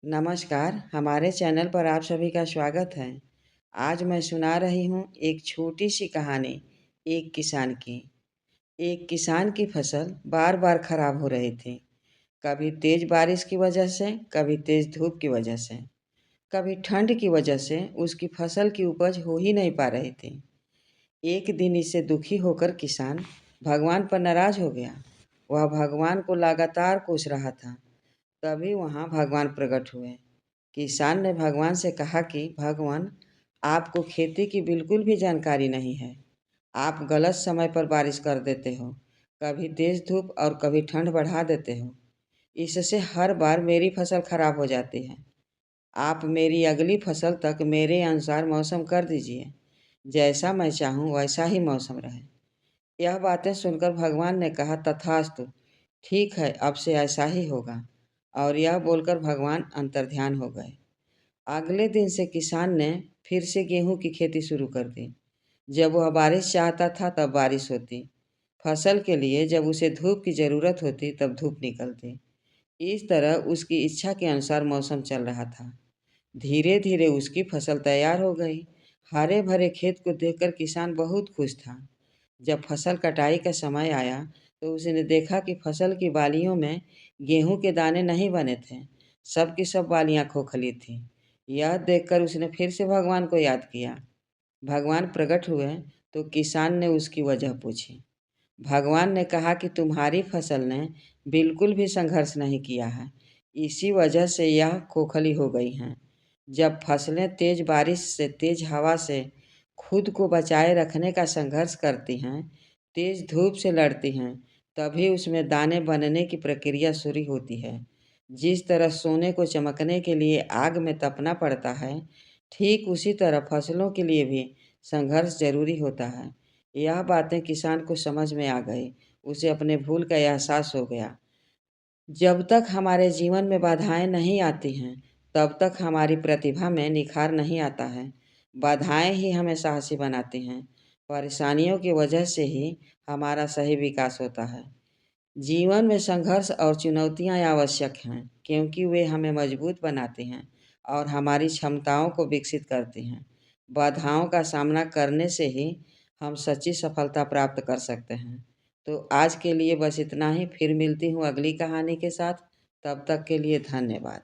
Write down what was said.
नमस्कार, हमारे चैनल पर आप सभी का स्वागत है। आज मैं सुना रही हूँ एक छोटी सी कहानी एक किसान की। एक किसान की फसल बार-बार खराब हो रही थी। कभी तेज बारिश की वजह से, कभी तेज धूप की वजह से, कभी ठंड की वजह से उसकी फसल की उपज हो ही नहीं पा रही थी। एक दिन इससे दुखी होकर किसान भगवान पर नाराज हो गया। वह भगवान को लगातार कोस रहा था। तभी वहाँ भगवान प्रकट हुए। किसान ने भगवान से कहा कि भगवान, आपको खेती की बिल्कुल भी जानकारी नहीं है। आप गलत समय पर बारिश कर देते हो, कभी तेज धूप और कभी ठंड बढ़ा देते हो। इससे हर बार मेरी फसल खराब हो जाती है। आप मेरी अगली फसल तक मेरे अनुसार मौसम कर दीजिए। जैसा मैं चाहूँ वैसा ही मौसम रहे। यह बातें सुनकर भगवान ने कहा, तथास्तु, ठीक है, अब से ऐसा ही होगा। और यह बोलकर भगवान अंतर्ध्यान हो गए। अगले दिन से किसान ने फिर से गेहूं की खेती शुरू कर दी। जब वह बारिश चाहता था तब बारिश होती, फसल के लिए जब उसे धूप की ज़रूरत होती तब धूप निकलती। इस तरह उसकी इच्छा के अनुसार मौसम चल रहा था। धीरे धीरे उसकी फसल तैयार हो गई। हरे भरे खेत को देखकर किसान बहुत खुश था। जब फसल कटाई का समय आया तो उसने देखा कि फसल की बालियों में गेहूं के दाने नहीं बने थे। सब की सब बालियां खोखली थीं। यह देखकर उसने फिर से भगवान को याद किया। भगवान प्रकट हुए तो किसान ने उसकी वजह पूछी। भगवान ने कहा कि तुम्हारी फसल ने बिल्कुल भी संघर्ष नहीं किया है, इसी वजह से यह खोखली हो गई हैं। जब फसलें तेज बारिश से, तेज हवा से खुद को बचाए रखने का संघर्ष करती हैं, तेज धूप से लड़ती हैं, तभी उसमें दाने बनने की प्रक्रिया शुरू होती है। जिस तरह सोने को चमकने के लिए आग में तपना पड़ता है, ठीक उसी तरह फसलों के लिए भी संघर्ष जरूरी होता है। यह बातें किसान को समझ में आ गई। उसे अपने भूल का एहसास हो गया। जब तक हमारे जीवन में बाधाएं नहीं आती हैं, तब तक हमारी प्रतिभा में निखार नहीं आता है। बाधाएं ही हमें साहसी बनाती हैं। परेशानियों की वजह से ही हमारा सही विकास होता है। जीवन में संघर्ष और चुनौतियां आवश्यक हैं, क्योंकि वे हमें मजबूत बनाती हैं और हमारी क्षमताओं को विकसित करती हैं। बाधाओं का सामना करने से ही हम सच्ची सफलता प्राप्त कर सकते हैं। तो आज के लिए बस इतना ही। फिर मिलती हूँ अगली कहानी के साथ। तब तक के लिए धन्यवाद।